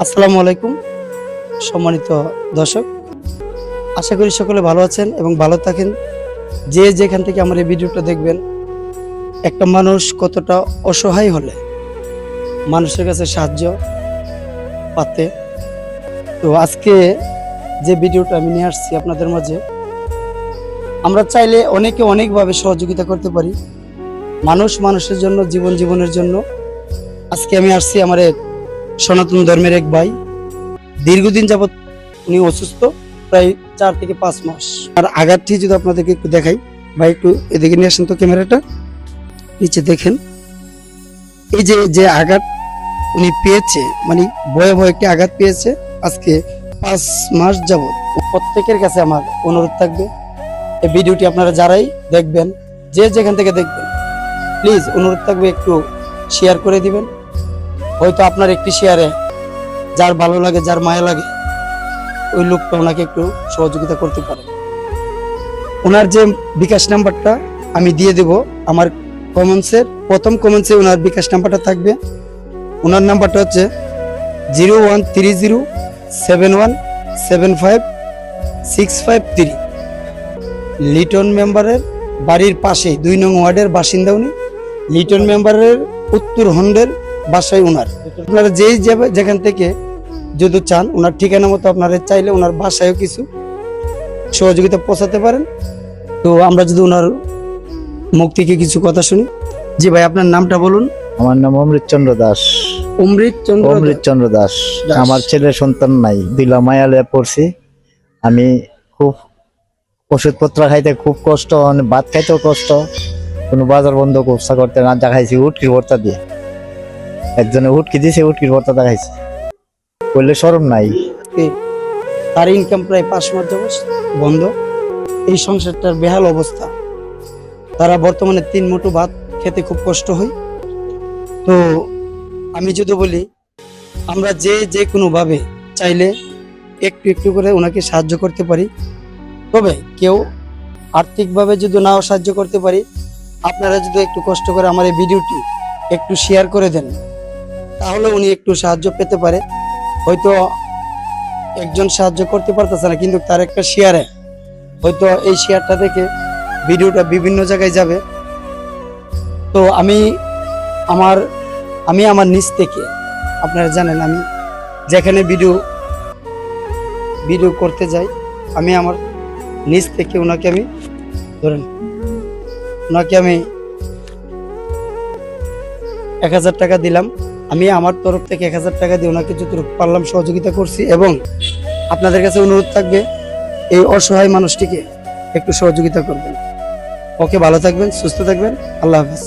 আসসালামু আলাইকুম সম্মানিত দর্শক, আশা করি সকলে ভালো আছেন এবং ভালো থাকেন। যে যেখান থেকে আমার এই ভিডিওটা দেখবেন, একটা মানুষ কতটা অসহায় হলে মানুষের কাছে সাহায্য পাতে। তো আজকে যে ভিডিওটা আমি নিয়ে আসছি আপনাদের মাঝে, আমরা চাইলে অনেকে অনেকভাবে সহযোগিতা করতে পারি মানুষের জন্য, জীবনের জন্য। আজকে আমি আসছি আমার এক সনাতন ধর্মের এক ভাই, দীর্ঘদিন যাবৎ উনি অসুস্থ, প্রায় 4 থেকে 5 মাস। আর আঘাতটি যদি আপনাদেরকে একটু দেখাই, ভাই একটু এদিকে নিয়ে আসেন তো ক্যামেরাটা, নিচে দেখেন। এই যে আঘাত উনি পেয়েছে, মানে ভয়াবহ একটি আঘাত পেয়েছে আজকে 5 মাস যাবৎ। প্রত্যেকের কাছে আমার অনুরোধ থাকবে, এই ভিডিওটি আপনারা যারাই দেখবেন, যে যেখান থেকে দেখবেন, প্লিজ অনুরোধ থাকবে একটু শেয়ার করে দিবেন। হয়তো আপনার একটি শেয়ারে যার ভালো লাগে, যার মায়া লাগে, ওই লোকটা ওনাকে একটু সহযোগিতা করতে পারে। ওনার যে বিকাশ নাম্বারটা আমি দিয়ে দেব, আমার কমেন্টসের প্রথম কমেন্টসে ওনার বিকাশ নাম্বারটা থাকবে। ওনার নাম্বারটা হচ্ছে 0130717565 লিটন মেম্বারের বাড়ির পাশে 2 নং ওয়ার্ডের বাসিন্দা উনি। লিটন মেম্বারের উত্তর হন্ডের বাসায় ওনার। আপনারা যেখান থেকে যদি চান, ওনার ঠিকানা মতো আপনারা চাইলে ওনার বাসায়ও কিছু সহযোগিতা পৌঁছাতে পারেন। তো আমরা যদি ওনার মুখ থেকে কিছু কথা শুনি। জি ভাই, আপনার নামটা বলুন। আমার নাম অমৃতচন্দ্র দাস। অমৃতচন্দ্র দাস। আমার ছেলে সন্তান নাই, দিলা মায়ালে পড়ছি। আমি খুব ওষুধপত্র খাইতে খুব কষ্ট, ভাত খাইতেও কষ্ট, কোনো বাজার বন্ধ ব্যবসা করতে না, যা খাইছি উটকির ভর্তা দিয়ে। একজনে উটকি দিয়েছে, উটকির ভর্তা দেখাইছে, বললে শরম নাই। তার ইনকাম প্রায় 5 মাস যাবত বন্ধ। এই সংসারটার বেহাল অবস্থা। তারা বর্তমানে 3 মুঠো ভাত খেতে খুব কষ্ট হয়। তো আমি যদি বলি, আমরা যে কোনো ভাবে চাইলে একটু করে ওনাকে সাহায্য করতে পারি। তবে কেউ আর্থিকভাবে যদি নাও সাহায্য করতে পারি, আপনারা যদি একটু কষ্ট করে আমার এই ভিডিওটি একটু শেয়ার করে দেন, তাহলে উনি একটু সাহায্য পেতে পারে। হয়তো একজন সাহায্য করতে পারতেছে না, কিন্তু তার একটা শেয়ারে হয়তো এই শেয়ারটা থেকে ভিডিওটা বিভিন্ন জায়গায় যাবে। তো আমি আমার নিজ থেকে, আপনারা জানেন, আমি যেখানে ভিডিও করতে যাই, আমি আমার নিজ থেকে ওনাকে আমি 1000 টাকা দিলাম। আমি আমার তরফ থেকে 1000 টাকা দিয়ে ওনাকে যতটুকু পারলাম সহযোগিতা করছি। এবং আপনাদের কাছে অনুরোধ থাকবে, এই অসহায় মানুষটিকে একটু সহযোগিতা করবেন। ওকে, ভালো থাকবেন, সুস্থ থাকবেন, আল্লাহ হাফেজ।